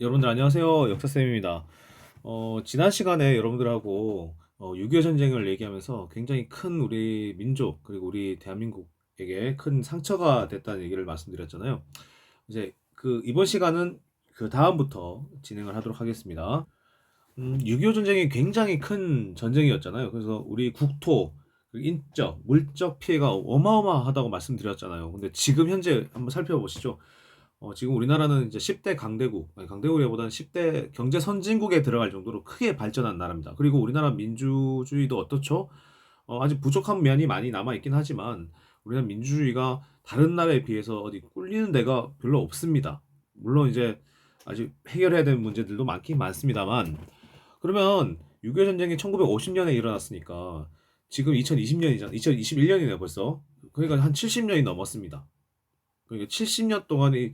여러분들 안녕하세요. 역사쌤입니다. 지난 시간에 여러분들하고 6.25 전쟁을 얘기하면서 굉장히 큰 우리 민족, 그리고 우리 대한민국에게 큰 상처가 됐다는 얘기를 말씀드렸잖아요. 이제 이번 시간은 그 다음부터 진행을 하도록 하겠습니다. 6.25 전쟁이 굉장히 큰 전쟁이었잖아요. 그래서 우리 국토, 그리고 인적, 물적 피해가 어마어마하다고 말씀드렸잖아요. 근데 지금 현재 한번 살펴보시죠. 지금 우리나라는 이제 10대 강대국, 아니 강대국이보다는 10대 경제 선진국에 들어갈 정도로 크게 발전한 나라입니다. 그리고 우리나라 민주주의도 어떻죠? 아직 부족한 면이 많이 남아 있긴 하지만 우리나라 민주주의가 다른 나라에 비해서 어디 꿀리는 데가 별로 없습니다. 물론 이제 아직 해결해야 되는 문제들도 많긴 많습니다만, 그러면 6.25 전쟁이 1950년에 일어났으니까 지금 2020년이잖아. 2021년이네요, 벌써. 그러니까 한 70년이 넘었습니다. 그러니까 70년 동안이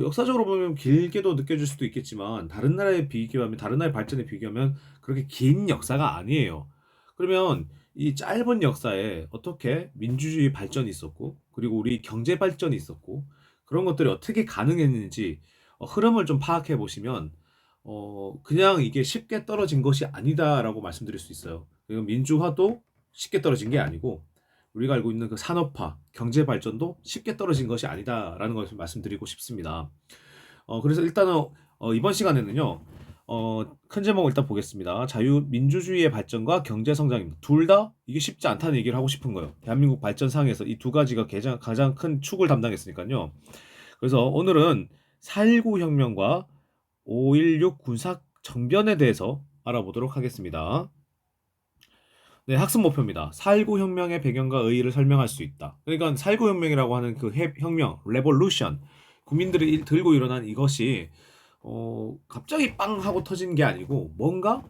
역사적으로 보면 길게도 느껴질 수도 있겠지만 다른 나라에 비교하면 다른 나라의 발전에 비교하면 그렇게 긴 역사가 아니에요. 그러면 이 짧은 역사에 어떻게 민주주의 발전이 있었고 그리고 우리 경제 발전이 있었고 그런 것들이 어떻게 가능했는지 흐름을 좀 파악해 보시면 그냥 이게 쉽게 떨어진 것이 아니다라고 말씀드릴 수 있어요. 그리고 민주화도 쉽게 떨어진 게 아니고 우리가 알고 있는 그 산업화, 경제 발전도 쉽게 떨어진 것이 아니다라는 것을 말씀드리고 싶습니다. 그래서 일단은 이번 시간에는요, 큰 제목을 일단 보겠습니다. 자유민주주의의 발전과 경제 성장입니다. 둘 다 이게 쉽지 않다는 얘기를 하고 싶은 거예요. 대한민국 발전상에서 이 두 가지가 가장 큰 축을 담당했으니까요. 그래서 오늘은 4.19 혁명과 5.16 군사 정변에 대해서 알아보도록 하겠습니다. 네, 학습 목표입니다. 4.19 혁명의 배경과 의의를 설명할 수 있다. 그러니까 4.19 혁명이라고 하는 그 혁명, 레볼루션, 국민들이 들고 일어난 이것이 갑자기 빵 하고 터진 게 아니고 뭔가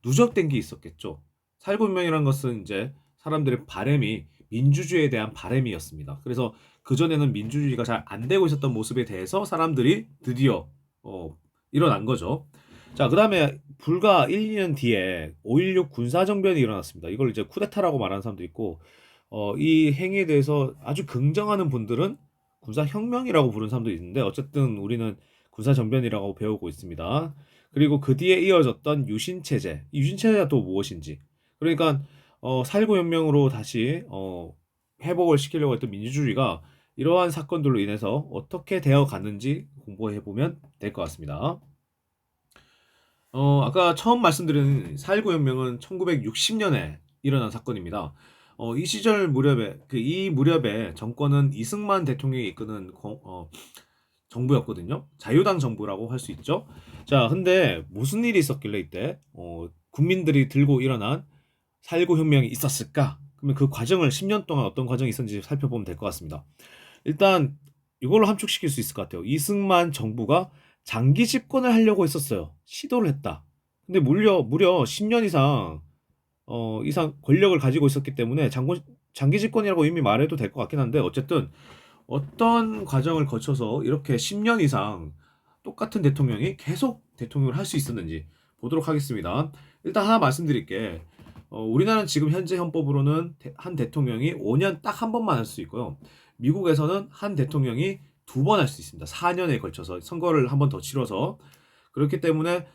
누적된 게 있었겠죠. 4.19 혁명이라는 것은 이제 사람들의 바램이 민주주의에 대한 바램이었습니다. 그래서 그전에는 민주주의가 잘 안 되고 있었던 모습에 대해서 사람들이 드디어 일어난 거죠. 자, 그 다음에 불과 1, 2년 뒤에 5.16 군사정변이 일어났습니다. 이걸 이제 쿠데타라고 말하는 사람도 있고, 이 행위에 대해서 아주 긍정하는 분들은 군사혁명이라고 부르는 사람도 있는데, 어쨌든 우리는 군사정변이라고 배우고 있습니다. 그리고 그 뒤에 이어졌던 유신체제, 이 유신체제가 또 무엇인지. 그러니까, 4.19 혁명으로 다시, 회복을 시키려고 했던 민주주의가 이러한 사건들로 인해서 어떻게 되어 갔는지 공부해보면 될 것 같습니다. 아까 처음 말씀드린 4.19 혁명은 1960년에 일어난 사건입니다. 이 시절 무렵에, 이 무렵에 정권은 이승만 대통령이 이끄는 정부였거든요. 자유당 정부라고 할 수 있죠. 자, 근데 무슨 일이 있었길래 이때, 국민들이 들고 일어난 4.19 혁명이 있었을까? 그러면 그 과정을 10년 동안 어떤 과정이 있었는지 살펴보면 될 것 같습니다. 일단, 이걸로 함축시킬 수 있을 것 같아요. 이승만 정부가 장기 집권을 하려고 했었어요. 시도를 했다. 근데 무려 10년 이상 권력을 가지고 있었기 때문에 장기 집권이라고 이미 말해도 될 것 같긴 한데, 어쨌든 어떤 과정을 거쳐서 이렇게 10년 이상 똑같은 대통령이 계속 대통령을 할 수 있었는지 보도록 하겠습니다. 일단 하나 말씀드릴게. 우리나라는 지금 현재 헌법으로는 한 대통령이 5년 딱 한 번만 할 수 있고요. 미국에서는 한 대통령이 두 번 할 수 있습니다. 4년에 걸쳐서 선거를 한 번 더 치러서. 그렇기 때문에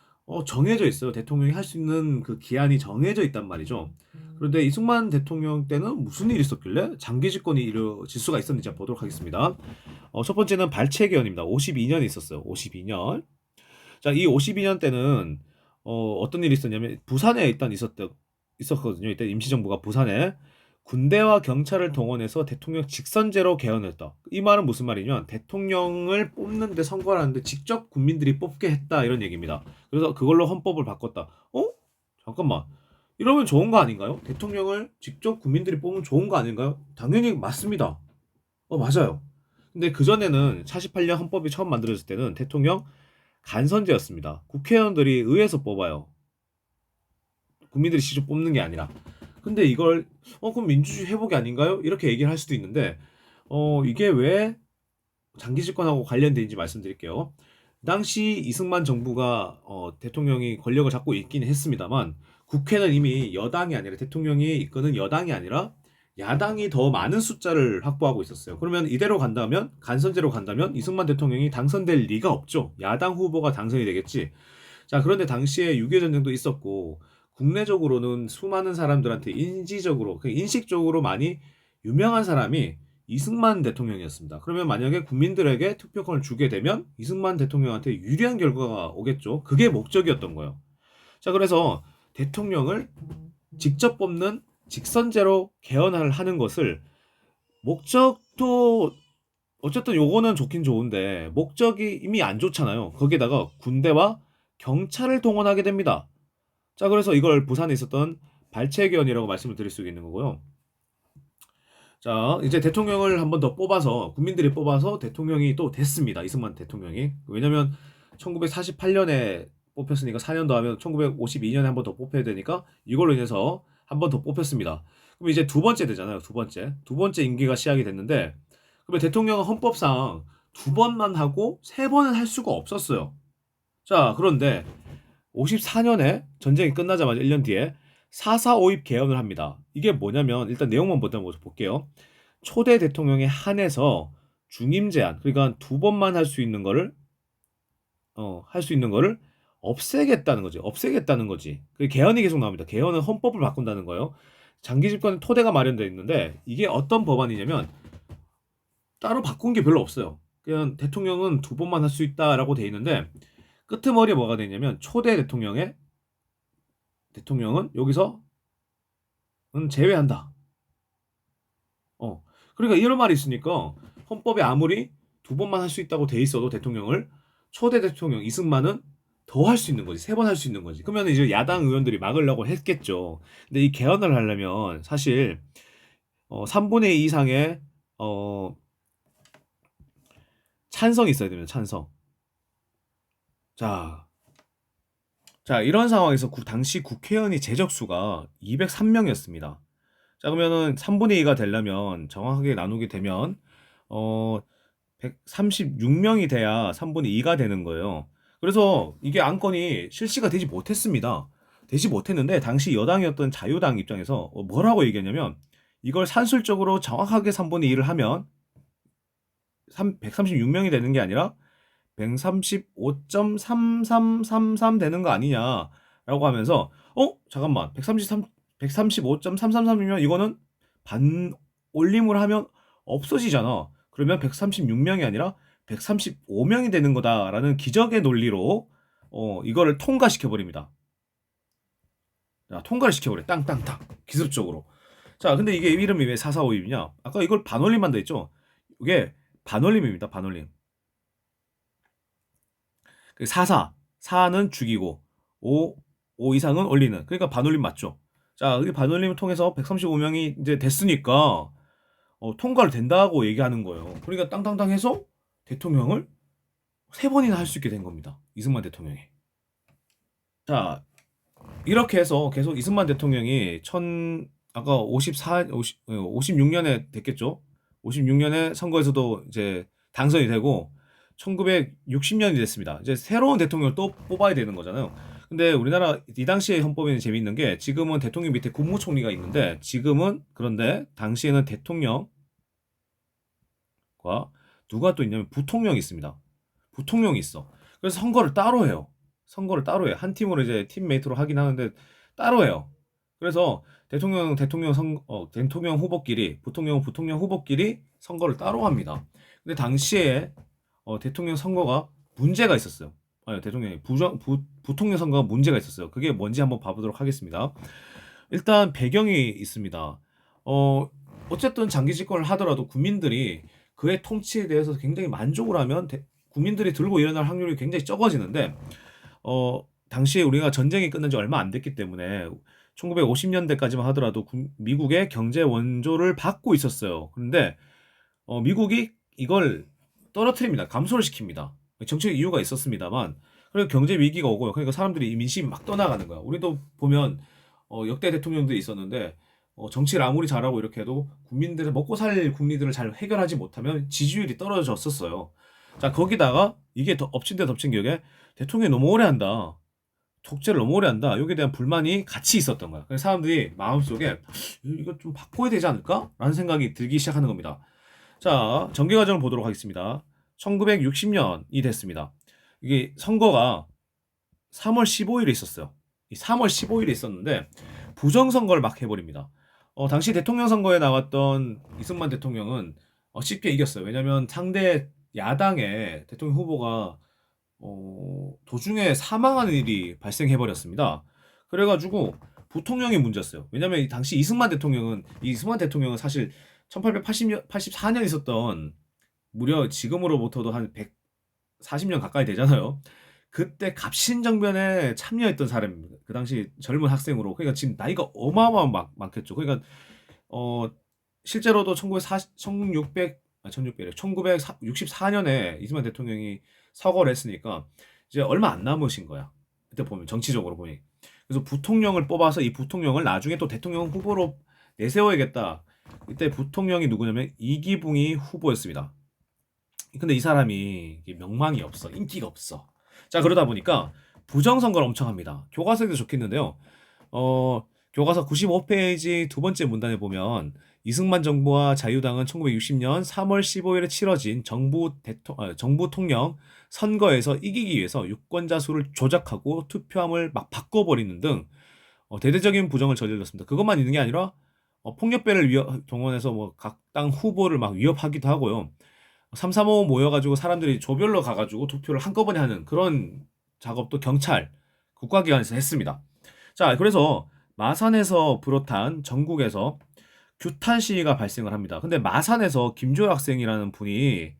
정해져 있어요. 대통령이 할 수 있는 그 기한이 정해져 있단 말이죠. 그런데 이승만 대통령 때는 무슨 일이 있었길래 장기 집권이 이루어질 수가 있었는지 한번 보도록 하겠습니다. 첫 번째는 발췌기원입니다. 52년이 있었어요. 52년. 자, 이 52년 때는 어떤 일이 있었냐면 부산에 일단 있었거든요. 이때 임시정부가 부산에 군대와 경찰을 동원해서 대통령 직선제로 개헌했다. 이 말은 무슨 말이냐면 대통령을 뽑는데 선거를 하는데 직접 국민들이 뽑게 했다 이런 얘기입니다. 그래서 그걸로 헌법을 바꿨다. 잠깐만. 이러면 좋은 거 아닌가요? 대통령을 직접 국민들이 뽑으면 좋은 거 아닌가요? 당연히 맞습니다. 맞아요. 근데 그전에는 48년 헌법이 처음 만들어졌을 때는 대통령 간선제였습니다. 국회의원들이 의회에서 뽑아요. 국민들이 직접 뽑는 게 아니라. 근데 이걸 그럼 민주주의 회복이 아닌가요? 이렇게 얘기를 할 수도 있는데 이게 왜 장기 집권하고 관련된지 말씀드릴게요. 당시 이승만 정부가 대통령이 권력을 잡고 있기는 했습니다만 국회는 이미 여당이 아니라 대통령이 이끄는 여당이 아니라 야당이 더 많은 숫자를 확보하고 있었어요. 그러면 이대로 간다면, 간선제로 간다면 이승만 대통령이 당선될 리가 없죠. 야당 후보가 당선이 되겠지. 자, 그런데 당시에 6.25 전쟁도 있었고, 국내적으로는 수많은 사람들한테 인지적으로, 인식적으로 많이 유명한 사람이 이승만 대통령이었습니다. 그러면 만약에 국민들에게 투표권을 주게 되면 이승만 대통령한테 유리한 결과가 오겠죠. 그게 목적이었던 거예요. 자, 그래서 대통령을 직접 뽑는 직선제로 개헌을 하는 것을 목적도 어쨌든 요거는 좋긴 좋은데 목적이 이미 안 좋잖아요. 거기에다가 군대와 경찰을 동원하게 됩니다. 자, 그래서 이걸 부산에 있었던 발췌개헌이라고 말씀을 드릴 수 있는 거고요. 자, 이제 대통령을 한 번 더 뽑아서 국민들이 뽑아서 대통령이 또 됐습니다. 이승만 대통령이. 왜냐면 1948년에 뽑혔으니까 4년 더 하면 1952년에 한 번 더 뽑혀야 되니까 이걸로 인해서 한 번 더 뽑혔습니다. 그럼 이제 두 번째 되잖아요. 두 번째. 두 번째 임기가 시작이 됐는데 그러면 대통령은 헌법상 두 번만 하고 세 번은 할 수가 없었어요. 자, 그런데 54년에 전쟁이 끝나자마자 1년 뒤에 4.4.5입 개헌을 합니다. 이게 뭐냐면 일단 내용만 먼저 볼게요. 초대 대통령에 한해서 중임 제한, 그러니까 두 번만 할 수 있는 거를 할 수 있는 거를 없애겠다는 거지. 없애겠다는 거지. 그 개헌이 계속 나옵니다. 개헌은 헌법을 바꾼다는 거예요. 장기 집권 토대가 마련되어 있는데 이게 어떤 법안이냐면 따로 바꾼 게 별로 없어요. 그냥 대통령은 두 번만 할 수 있다라고 돼 있는데 끄트머리에 뭐가 돼 있냐면 초대 대통령은 여기서 제외한다. 어. 그러니까 이런 말이 있으니까 헌법에 아무리 두 번만 할 수 있다고 돼 있어도 대통령을 초대 대통령 이승만은 더 할 수 있는 거지. 세 번 할 수 있는 거지. 그러면 이제 야당 의원들이 막으려고 했겠죠. 근데 이 개헌을 하려면 사실 3분의 2 이상의 어, 찬성이 있어야 됩니다. 찬성. 자, 이런 상황에서 당시 국회의원이 제적수가 203명이었습니다. 자, 그러면은 3분의 2가 되려면 정확하게 나누게 되면 어 136명이 돼야 3분의 2가 되는 거예요. 그래서 이게 안건이 실시가 되지 못했습니다. 되지 못했는데 당시 여당이었던 자유당 입장에서 뭐라고 얘기했냐면 이걸 산술적으로 정확하게 3분의 2를 하면 136명이 되는 게 아니라 135.3333 되는 거 아니냐라고 하면서 잠깐만 135.333이면 이거는 반 올림을 하면 없어지잖아. 그러면 136명이 아니라 135명이 되는 거다라는 기적의 논리로 이거를 통과시켜 버립니다. 자, 통과를 시켜버려. 땅땅땅 기습적으로. 자, 근데 이게 이름이 왜 445입이냐? 아까 이걸 반올림한다 했죠? 이게 반올림입니다. 반올림. 44. 4는 죽이고 5 이상은 올리는. 그러니까 반올림 맞죠? 자, 이 반올림을 통해서 135명이 이제 됐으니까 통과를 된다고 얘기하는 거예요. 그러니까 땅땅땅 해서 대통령을 세 번이나 할 수 있게 된 겁니다. 이승만 대통령이. 자, 이렇게 해서 계속 이승만 대통령이 아까 56년에 됐겠죠? 56년에 선거에서도 이제 당선이 되고 1960년이 됐습니다. 이제 새로운 대통령을 또 뽑아야 되는 거잖아요. 근데 우리나라 이 당시의 헌법에는 재미있는 게 지금은 대통령 밑에 국무총리가 있는데 그런데 당시에는 대통령과 누가 또 있냐면 부통령이 있습니다. 부통령이 있어. 그래서 선거를 따로 해요. 선거를 따로 해요. 한 팀으로 이제 팀메이트로 하긴 하는데 따로 해요. 그래서 대통령 후보끼리 부통령 후보끼리 선거를 따로 합니다. 근데 당시에 대통령 선거가 문제가 있었어요. 아니, 부통령 선거가 문제가 있었어요. 그게 뭔지 한번 봐보도록 하겠습니다. 일단 배경이 있습니다. 어쨌든 장기 집권을 하더라도 국민들이 그의 통치에 대해서 굉장히 만족을 하면 국민들이 들고 일어날 확률이 굉장히 적어지는데 당시에 우리가 전쟁이 끝난 지 얼마 안 됐기 때문에 1950년대까지만 하더라도 미국의 경제 원조를 받고 있었어요. 그런데 미국이 이걸 떨어뜨립니다. 감소를 시킵니다. 정치적 이유가 있었습니다만 그리고 경제 위기가 오고요. 그러니까 사람들이 민심이 막 떠나가는 거야. 우리도 보면 역대 대통령들이 있었는데 정치를 아무리 잘하고 이렇게 해도 국민들의 먹고 살 국리들을 잘 해결하지 못하면 지지율이 떨어졌었어요. 자, 거기다가 이게 더 엎친 데 덮친 격에 대통령이 너무 오래 한다. 독재를 너무 오래 한다. 여기에 대한 불만이 같이 있었던 거야. 그래서 사람들이 마음속에 이거 좀 바꿔야 되지 않을까? 라는 생각이 들기 시작하는 겁니다. 자, 전개 과정을 보도록 하겠습니다. 1960년이 됐습니다. 이게 선거가 3월 15일에 있었어요. 이 3월 15일에 있었는데 부정선거를 막 해버립니다. 당시 대통령 선거에 나왔던 이승만 대통령은 쉽게 이겼어요. 왜냐면 상대 야당의 대통령 후보가 도중에 사망하는 일이 발생해버렸습니다. 그래가지고 부통령이 문제였어요. 왜냐면 이 당시 이승만 대통령은 사실 1884년 있었던 무려 지금으로부터도 한 140년 가까이 되잖아요. 그때 갑신정변에 참여했던 사람입니다. 그 당시 젊은 학생으로. 그러니까 지금 나이가 많겠죠. 그러니까 어 실제로도 1940, 1600, 1964년에 이승만 대통령이 서거를 했으니까 이제 얼마 안 남으신 거야. 그때 보면 정치적으로 보니. 그래서 부통령을 뽑아서 이 부통령을 나중에 또 대통령 후보로 내세워야겠다. 이때 부통령이 누구냐면 이기붕이 후보였습니다. 근데 이 사람이 명망이 없어. 인기가 없어. 자, 그러다 보니까 부정선거를 엄청 합니다. 교과서에도 적혀있는데요. 교과서 95페이지 두 번째 문단에 보면 이승만 정부와 자유당은 1960년 3월 15일에 치러진 정부 통령 선거에서 이기기 위해서 유권자 수를 조작하고 투표함을 막 바꿔버리는 등 대대적인 부정을 저질렀습니다. 그것만 있는 게 아니라 폭력배를 동원해서 뭐 각 당 후보를 막 위협하기도 하고요. 335 모여가지고 사람들이 조별로 가가지고 투표를 한꺼번에 하는 그런 작업도 경찰, 국가기관에서 했습니다. 자, 그래서 마산에서 비롯한 전국에서 규탄 시위가 발생을 합니다. 근데 마산에서 김조혁 학생이라는 분이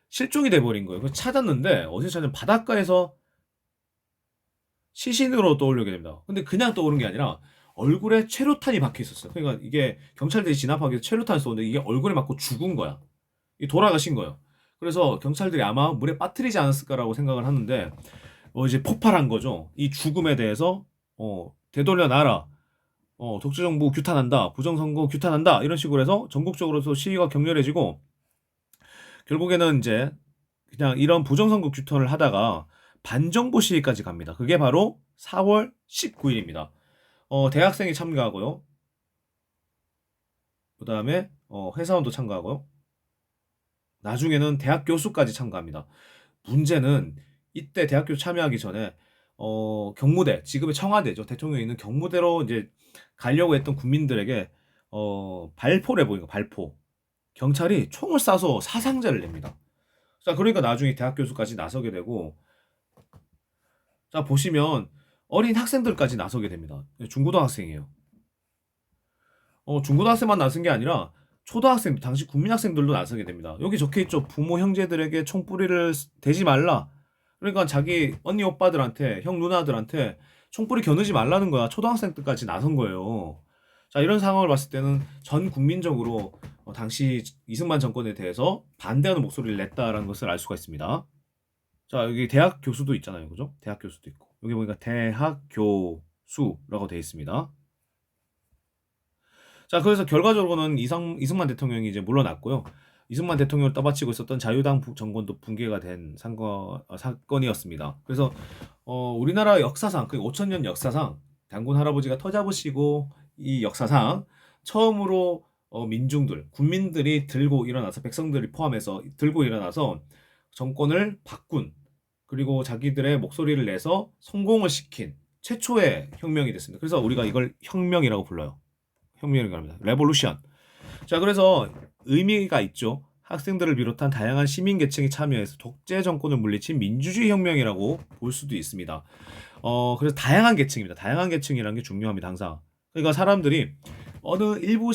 실종이 돼버린 거예요. 그래서 찾았는데 어디서 찾은 바닷가에서 시신으로 떠오르게 됩니다. 근데 그냥 떠오른 게 아니라 얼굴에 최루탄이 박혀 있었어요. 그러니까 이게 경찰들이 진압하기 위해서 최루탄을 쏘는데 이게 얼굴에 맞고 죽은 거야. 돌아가신 거예요. 그래서 경찰들이 아마 물에 빠뜨리지 않았을까라고 생각을 하는데 이제 폭발한 거죠. 이 죽음에 대해서 되돌려 놔라. 독재정부 규탄한다. 부정선거 규탄한다. 이런 식으로 해서 전국적으로서 시위가 격렬해지고 결국에는 이제 그냥 이런 부정선거 규탄을 하다가 반정부 시위까지 갑니다. 그게 바로 4월 19일입니다. 대학생이 참가하고요. 그 다음에 회사원도 참가하고요. 나중에는 대학 교수까지 참가합니다. 문제는 이때 대학 교수 참여하기 전에 경무대, 지금의 청와대죠. 대통령이 있는 경무대로 이제 가려고 했던 국민들에게 발포를 해보니까 발포. 경찰이 총을 쏴서 사상자를 냅니다. 자, 그러니까 나중에 대학 교수까지 나서게 되고, 자, 보시면 어린 학생들까지 나서게 됩니다. 중고등학생이에요. 중고등학생만 나선 게 아니라 초등학생, 당시 국민학생들도 나서게 됩니다. 여기 적혀 있죠. 부모 형제들에게 총뿌리를 대지 말라. 그러니까 자기 언니 오빠들한테, 형 누나들한테 총뿌리 겨누지 말라는 거야. 초등학생 때까지 나선 거예요. 자, 이런 상황을 봤을 때는 전 국민적으로 당시 이승만 정권에 대해서 반대하는 목소리를 냈다라는 것을 알 수가 있습니다. 자, 여기 대학 교수도 있잖아요. 그죠? 대학 교수도 있고. 여기 보니까 대학 교수라고 되어 있습니다. 자, 그래서 결과적으로는 이승만 대통령이 이제 물러났고요. 이승만 대통령을 떠받치고 있었던 자유당 정권도 붕괴가 된 사건이었습니다. 그래서 우리나라 역사상, 그 5천년 역사상 장군 할아버지가 터잡으시고 이 역사상 처음으로 민중들, 국민들이 들고 일어나서 백성들이 포함해서 들고 일어나서 정권을 바꾼 그리고 자기들의 목소리를 내서 성공을 시킨 최초의 혁명이 됐습니다. 그래서 우리가 이걸 혁명이라고 불러요. 혁명이라고 합니다. 레볼루션. 자, 그래서 의미가 있죠. 학생들을 비롯한 다양한 시민 계층이 참여해서 독재 정권을 물리친 민주주의 혁명이라고 볼 수도 있습니다. 그래서 다양한 계층입니다. 다양한 계층이라는 게 중요합니다. 항상. 그러니까 사람들이 어느 일부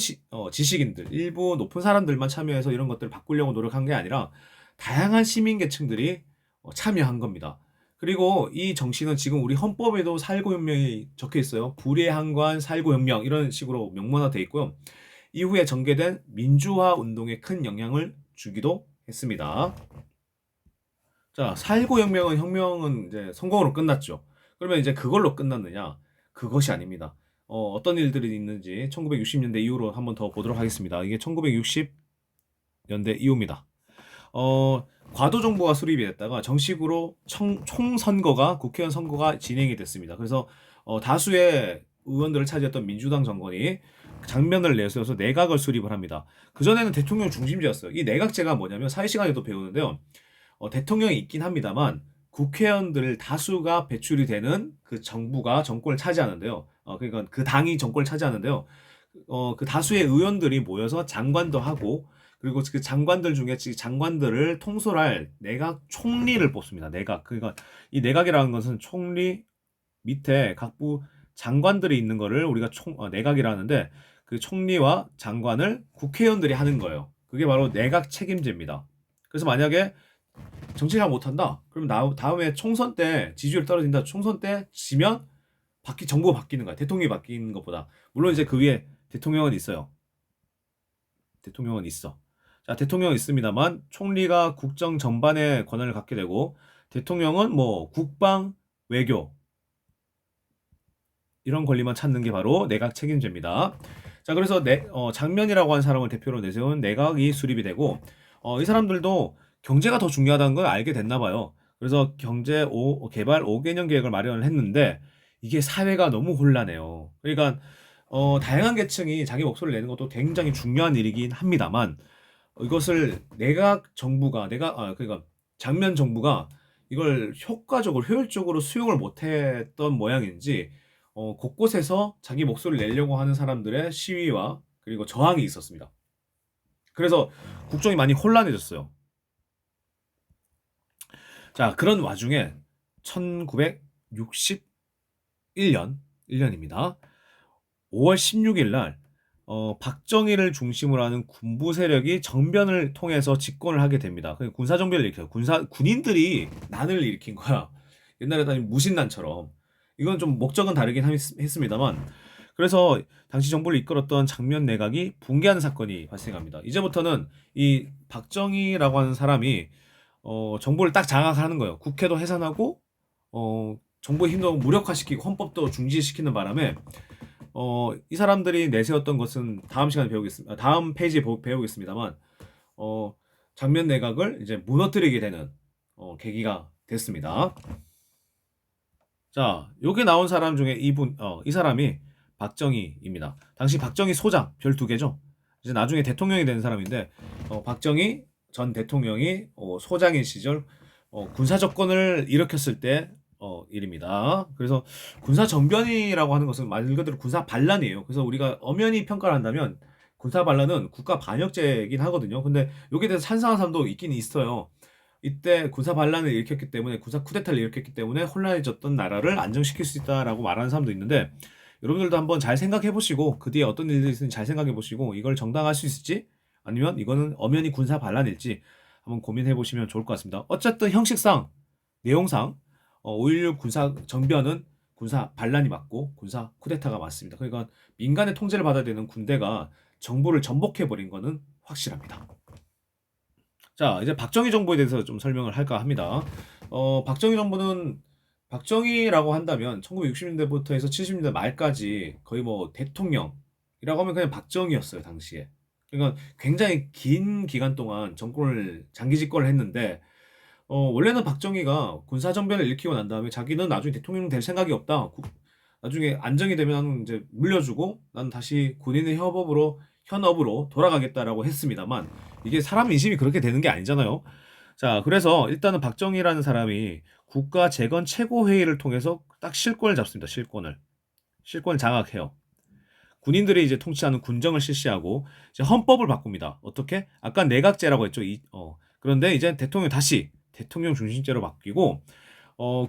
지식인들, 일부 높은 사람들만 참여해서 이런 것들을 바꾸려고 노력한 게 아니라 다양한 시민 계층들이 참여한 겁니다. 그리고 이 정신은 지금 우리 헌법에도 4.19 혁명이 적혀 있어요. 불의 한관 4.19 혁명 이런 식으로 명문화되어 있고요. 이후에 전개된 민주화 운동에 큰 영향을 주기도 했습니다. 자, 4.19 혁명은 이제 성공으로 끝났죠. 그러면 이제 그걸로 끝났느냐? 그것이 아닙니다. 어떤 일들이 있는지 1960년대 이후로 한번 더 보도록 하겠습니다. 이게 1960년대 이후입니다. 과도 정부가 수립이 됐다가 정식으로 총선거가 국회의원 선거가 진행이 됐습니다. 그래서 다수의 의원들을 차지했던 민주당 정권이 장면을 내세워서 내각을 수립을 합니다. 그전에는 대통령 중심제였어요. 이 내각제가 뭐냐면 사회 시간에도 배우는데요. 대통령이 있긴 합니다만 국회의원들 다수가 배출이 되는 그 정부가 정권을 차지하는데요. 그러니까 그 당이 정권을 차지하는데요. 그 다수의 의원들이 모여서 장관도 하고 그리고 그 장관들 중에 장관들을 통솔할 내각 총리를 뽑습니다. 내각. 그러니까 이 내각이라는 것은 총리 밑에 각부 장관들이 있는 거를 우리가 내각이라 하는데 그 총리와 장관을 국회의원들이 하는 거예요. 그게 바로 내각 책임제입니다. 그래서 만약에 정치 잘 못한다. 그럼 다음에 총선 때 지지율 떨어진다. 총선 때 지면 정부가 바뀌는 거야. 대통령이 바뀌는 것보다. 물론 이제 그 위에 대통령은 있어요. 대통령은 있어. 자, 대통령은 있습니다만 총리가 국정 전반의 권한을 갖게 되고 대통령은 뭐 국방, 외교 이런 권리만 찾는 게 바로 내각 책임제입니다. 자, 그래서 장면이라고 하는 사람을 대표로 내세운 내각이 수립이 되고 이 사람들도 경제가 더 중요하다는 걸 알게 됐나 봐요. 그래서 개발 5개년 계획을 마련을 했는데 이게 사회가 너무 혼란해요. 그러니까 다양한 계층이 자기 목소리를 내는 것도 굉장히 중요한 일이긴 합니다만 이것을 그러니까 장면 정부가 이걸 효율적으로 수용을 못했던 모양인지 곳곳에서 자기 목소리를 내려고 하는 사람들의 시위와 그리고 저항이 있었습니다. 그래서 국정이 많이 혼란해졌어요. 자, 그런 와중에 1961년입니다. 5월 16일 날 박정희를 중심으로 하는 군부 세력이 정변을 통해서 집권을 하게 됩니다. 군사정변을 일으켜요. 군인들이 난을 일으킨 거야. 옛날에 다니 무신난처럼. 이건 좀 목적은 다르긴 했습니다만. 그래서 당시 정부를 이끌었던 장면 내각이 붕괴하는 사건이 발생합니다. 이제부터는 이 박정희라고 하는 사람이 정부를 딱 장악하는 거예요. 국회도 해산하고 정부의 힘도 무력화시키고 헌법도 중지시키는 바람에 이 사람들이 내세웠던 것은 다음 시간에 배우겠습니다. 다음 페이지에 배우겠습니다만 장면 내각을 이제 무너뜨리게 되는 계기가 됐습니다. 자, 여기 나온 사람 중에 이 사람이 박정희입니다. 당시 박정희 소장 별 2개죠. 이제 나중에 대통령이 된 사람인데 박정희 전 대통령이 소장인 시절 군사 정권을 일으켰을 때 일입니다. 그래서 군사 정변이라고 하는 것은 말 그대로 군사 반란이에요. 그래서 우리가 엄연히 평가를 한다면 군사 반란은 국가 반역죄이긴 하거든요. 근데 여기에 대해서 찬성하는 사람도 있긴 있어요. 이때 군사 반란을 일으켰기 때문에 군사 쿠데타를 일으켰기 때문에 혼란해졌던 나라를 안정시킬 수 있다라고 말하는 사람도 있는데 여러분들도 한번 잘 생각해 보시고 그 뒤에 어떤 일들이 있는지 잘 생각해 보시고 이걸 정당할 수 있을지 아니면 이거는 엄연히 군사 반란일지 한번 고민해 보시면 좋을 것 같습니다. 어쨌든 형식상 내용상 5.16 군사 정변은 군사 반란이 맞고 군사 쿠데타가 맞습니다. 그러니까 민간의 통제를 받아야 되는 군대가 정부를 전복해 버린 거는 확실합니다. 자, 이제 박정희 정부에 대해서 좀 설명을 할까 합니다. 박정희 정부는 박정희라고 한다면 1960년대부터 해서 70년대 말까지 거의 뭐 대통령이라고 하면 그냥 박정희였어요, 당시에. 그러니까 굉장히 긴 기간 동안 정권을 장기 집권을 했는데 원래는 박정희가 군사정변을 일으키고 난 다음에 자기는 나중에 대통령 될 생각이 없다. 나중에 안정이 되면 나는 이제 물려주고 난 다시 군인의 현업으로 돌아가겠다라고 했습니다만 이게 사람 인심이 그렇게 되는 게 아니잖아요. 자, 그래서 일단은 박정희라는 사람이 국가 재건 최고회의를 통해서 딱 실권을 잡습니다. 실권을 장악해요. 군인들이 이제 통치하는 군정을 실시하고 이제 헌법을 바꿉니다. 어떻게? 아까 내각제라고 했죠. 그런데 이제 다시 대통령 중심제로 바뀌고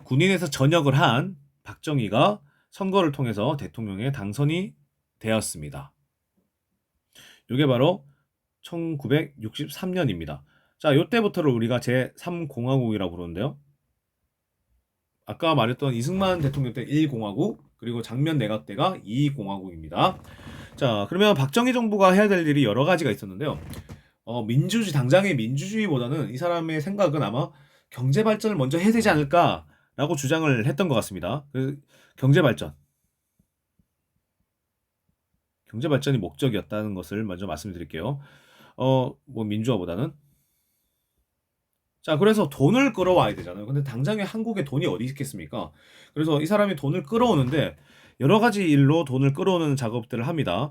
군인에서 전역을 한 박정희가 선거를 통해서 대통령에 당선이 되었습니다. 이게 바로 1963년입니다. 자, 이때부터를 우리가 제3공화국이라고 부르는데요. 아까 말했던 이승만 대통령 때 1공화국, 그리고 장면 내각 때가 2공화국입니다. 자, 그러면 박정희 정부가 해야 될 일이 여러 가지가 있었는데요. 당장의 민주주의보다는 이 사람의 생각은 아마 경제 발전을 먼저 해야 되지 않을까라고 주장을 했던 것 같습니다. 그 경제 발전이 목적이었다는 것을 먼저 말씀드릴게요. 뭐 민주화보다는 자, 그래서 돈을 끌어와야 되잖아요. 근데 당장에 한국에 돈이 어디 있겠습니까? 그래서 이 사람이 돈을 끌어오는데 여러 가지 일로 돈을 끌어오는 작업들을 합니다.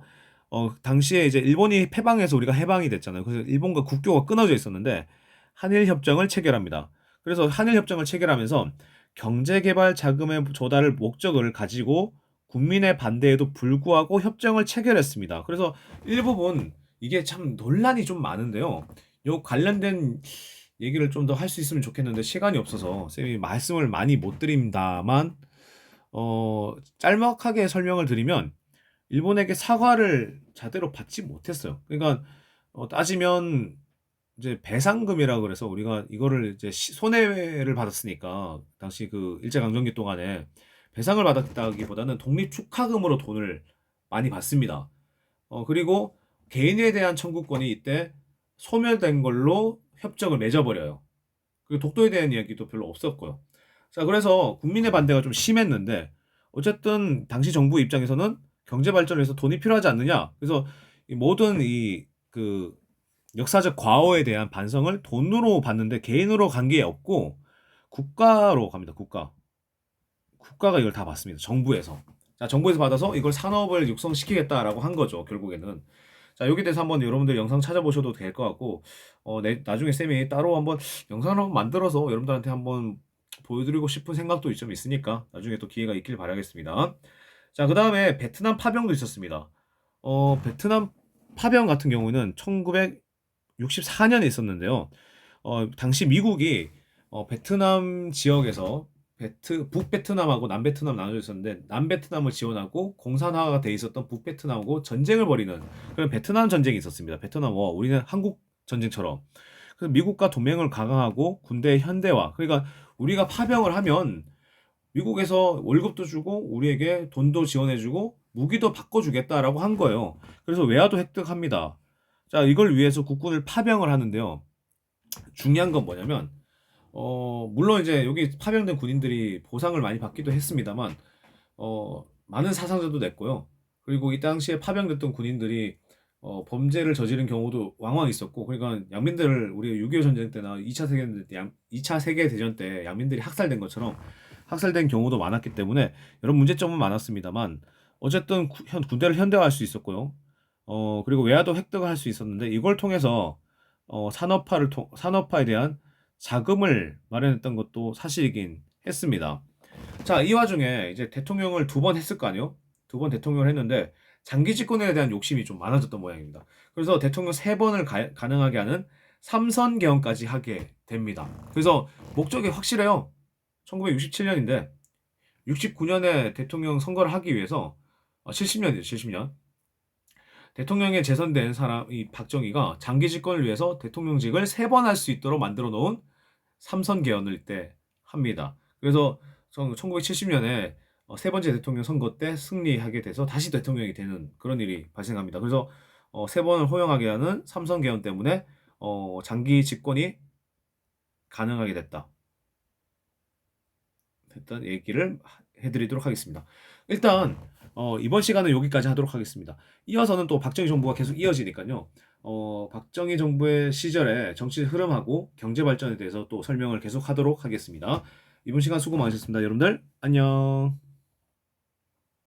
당시에 이제 일본이 패방해서 우리가 해방이 됐잖아요. 그래서 일본과 국교가 끊어져 있었는데 한일 협정을 체결합니다. 그래서 한일 협정을 체결하면서 경제개발 자금의 조달을 목적을 가지고 국민의 반대에도 불구하고 협정을 체결했습니다. 그래서 일부분 이게 참 논란이 좀 많은데요. 요 관련된 얘기를 좀 더 할 수 있으면 좋겠는데 시간이 없어서 쌤이 말씀을 많이 못 드립니다만 짤막하게 설명을 드리면 일본에게 사과를 제대로 받지 못했어요. 그러니까 따지면 이제 배상금이라고 그래서 우리가 이거를 이제 손해를 받았으니까 당시 그 일제강점기 동안에 배상을 받았다기보다는 독립축하금으로 돈을 많이 받습니다. 그리고 개인에 대한 청구권이 이때 소멸된 걸로 협정을 맺어버려요. 그리고 독도에 대한 이야기도 별로 없었고요. 자, 그래서 국민의 반대가 좀 심했는데 어쨌든 당시 정부 입장에서는 경제 발전을 위해서 돈이 필요하지 않느냐. 그래서 이 모든 그 역사적 과오에 대한 반성을 돈으로 받는데 개인으로 간 게 없고 국가로 갑니다. 국가가 이걸 다 받습니다. 정부에서. 자, 정부에서 받아서 이걸 산업을 육성시키겠다라고 한 거죠. 결국에는. 자, 여기 대해서 한번 여러분들 영상 찾아보셔도 될 것 같고, 나중에 쌤이 따로 한번 영상을 한번 만들어서 여러분들한테 한번 보여드리고 싶은 생각도 좀 있으니까 나중에 또 기회가 있길 바라겠습니다. 자, 그 다음에 베트남 파병도 있었습니다. 베트남 파병 같은 경우는 1964년에 있었는데요. 당시 미국이 베트남 지역에서 북베트남하고 남베트남 나눠져 있었는데 남베트남을 지원하고 공산화가 돼 있었던 북베트남하고 전쟁을 벌이는 그런 베트남 전쟁이 있었습니다. 베트남과 우리는 한국 전쟁처럼. 그래서 미국과 동맹을 강화하고 군대 현대화. 그러니까 우리가 파병을 하면 미국에서 월급도 주고 우리에게 돈도 지원해주고 무기도 바꿔주겠다라고 한 거예요. 그래서 외화도 획득합니다. 자, 이걸 위해서 국군을 파병을 하는데요. 중요한 건 뭐냐면 물론 이제 여기 파병된 군인들이 보상을 많이 받기도 했습니다만, 많은 사상자도 냈고요. 그리고 이 당시에 파병됐던 군인들이, 범죄를 저지른 경우도 왕왕 있었고, 그러니까 양민들을 우리 6.25 전쟁 때나 2차 세계대전 때 양민들이 학살된 것처럼 학살된 경우도 많았기 때문에 여러 문제점은 많았습니다만, 어쨌든 군대를 현대화할 수 있었고요. 그리고 외화도 획득을 할 수 있었는데, 이걸 통해서, 산업화에 대한 자금을 마련했던 것도 사실이긴 했습니다. 자, 이 와중에 이제 대통령을 두 번 했을 거 아니에요? 두 번 대통령을 했는데 장기 집권에 대한 욕심이 좀 많아졌던 모양입니다. 그래서 대통령 세 번을 가능하게 하는 삼선 개헌까지 하게 됩니다. 그래서 목적이 확실해요. 1967년인데 69년에 대통령 선거를 하기 위해서 70년이죠, 70년. 대통령에 재선된 사람 이 박정희가 장기 집권을 위해서 대통령직을 세 번 할 수 있도록 만들어 놓은 삼선 개헌을 때 합니다. 그래서 1970년에 세 번째 대통령 선거 때 승리하게 돼서 다시 대통령이 되는 그런 일이 발생합니다. 그래서 세 번을 허용하게 하는 삼선 개헌 때문에 장기 집권이 가능하게 됐던 얘기를 해드리도록 하겠습니다. 일단 이번 시간은 여기까지 하도록 하겠습니다. 이어서는 또 박정희 정부가 계속 이어지니까요. 박정희 정부의 시절의 정치 흐름하고 경제 발전에 대해서 또 설명을 계속 하도록 하겠습니다. 이번 시간 수고 많으셨습니다. 여러분들 안녕.